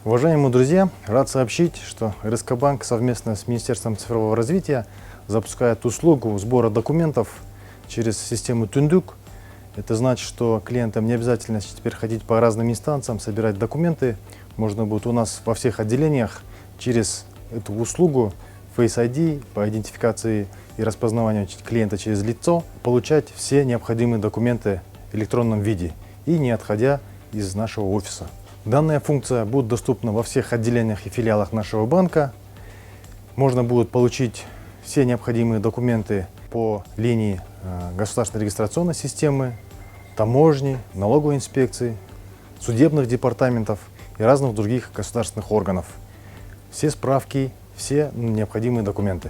Уважаемые друзья, рад сообщить, что РСК Банк совместно с Министерством цифрового развития запускает услугу сбора документов через систему Түндүк. Это значит, что клиентам не обязательно теперь ходить по разным инстанциям, собирать документы. Можно будет у нас во всех отделениях через эту услугу Face ID по идентификации и распознаванию клиента через лицо получать все необходимые документы в электронном виде и не отходя из нашего офиса. Данная функция будет доступна во всех отделениях и филиалах нашего банка. Можно будет получить все необходимые документы по линии государственной регистрационной системы, таможни, налоговой инспекции, судебных департаментов и разных других государственных органов. Все справки, все необходимые документы.